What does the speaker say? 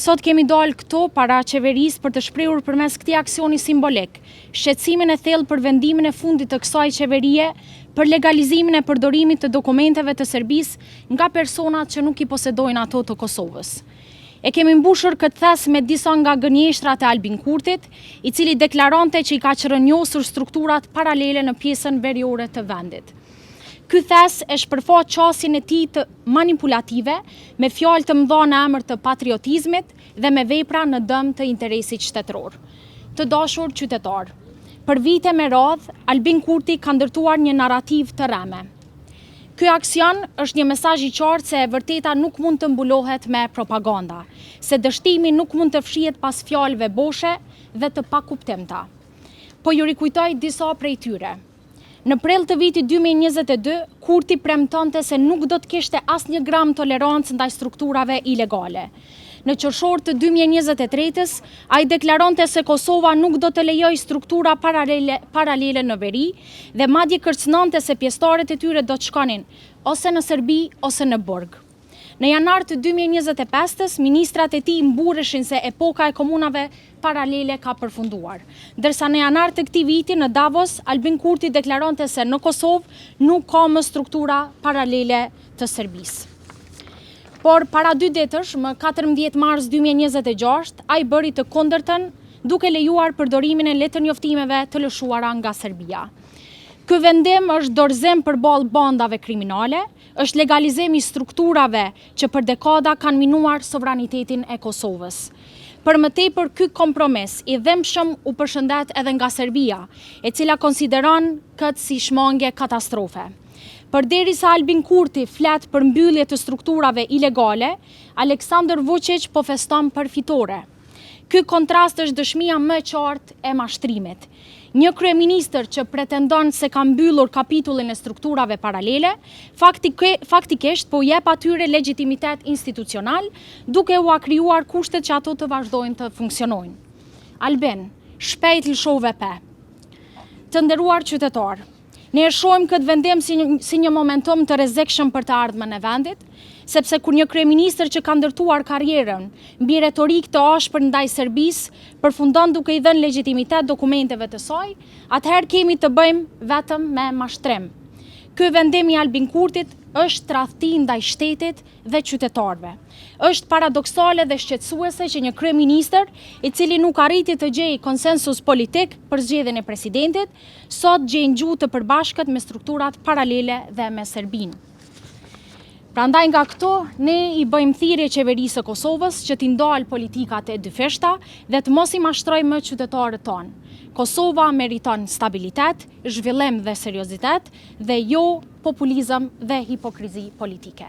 Sot kemi dalë këto para qeverisë për të shprehur përmes këtij aksioni simbolik shqetësimin e thellë për vendimin e fundit të kësaj qeverie për legalizimin e përdorimit të dokumenteve të Serbisë nga personat që nuk i posedojnë ato të Kosovës. E kemi mbushur këtë thes me disa nga gënjeshtrat e Albin Kurtit, i cili deklarante që i ka qërënjosur strukturat paralele në pjesën veriore të vendit. Ky thes e shpërfaq qasjen e tij të manipulative me fjalë të mëdha në emër të patriotizmit dhe me vepra në dëm të interesit shtetëror. Të dashur qytetar, për vite me radhë, Albin Kurti ka ndërtuar një narrativ të rreme. Ky aksion është një mesazh i qartë se e vërteta nuk mund të mbulohet me propaganda, se dështimi nuk mund të fshihet pas fjalëve boshe dhe të pakuptimta. Po ju rikujtoj disa prej tyre. Në prill të vitit 2022, Kurti premtonte se nuk do të kishte asnjë gram tolerancë ndaj strukturave ilegale. Në qershor të 2023-s, ai deklaronte se Kosova nuk do të lejojë struktura paralele në veri dhe madje kërcënonte se pjesëtarët e tyre do të shkonin ose në Serbi ose në burg. Në janar të 2025-s, ministrat e tij mburreshin se epoka e komunave paralele ka përfunduar, ndërsa në janar të këtij viti në Davos, Albin Kurti deklaronte se në Kosovë nuk ka më struktura paralele të Serbisë. Por para 2 ditësh, më 14 mars 2026, ai bëri të kundërtën duke lejuar përdorimin e letërnjoftimeve të lëshuara nga Serbia. Ky vendim është dorëzim përballë bandave kriminale, është legalizim i strukturave që për dekada kanë minuar sovranitetin e Kosovës. Për më tepër, ky kompromis i dhimbshëm u përshëndet edhe nga Serbia, e cila konsideron këtë si shmangje katastrofe. Përderisa Albin Kurti flet për mbyllje të strukturave ilegale, Aleksandar Vučić po feston për fitore. Ky kontrast është dëshmia më e qartë e mashtrimit. Një kryeministër që pretendon se ka mbyllur kapitullin e strukturave paralele, faktikisht po jep atyre legjitimitet institucional, duke u krijuar kushtet që ato të vazhdojnë të funksionojnë. Albin, shpejt lëshove pe. Të nderuar qytetar, ne e shohim këtë vendim si një momentum të rrezikshëm për të ardhmen e vendit, sepse kur një kryeministër që ka ndërtuar karrierën mbi retorik të ashpër ndaj Serbisë përfundon duke i dhënë legjitimitet dokumenteve të saj, atëherë kemi të bëjmë vetëm me mashtrim. Ky vendim i Albin Kurtit është tradhti ndaj shtetit dhe qytetarëve. Është paradoksale dhe shqetësuese që një kryeministër, i cili nuk arriti të gjejë konsensus politik për zgjedhjen e presidentit, sot gjejnë gjuhë të përbashkët me strukturat paralele dhe me Serbinë. Prandaj nga këto, ne i bëjmë thirrje qeverisë së Kosovës që t'i ndalë politikat e dyfishta dhe të mos i mashtrojë më qytetarët tonë. Kosova meriton stabilitet, zhvillim dhe seriozitet dhe jo populizëm dhe hipokrizi politike.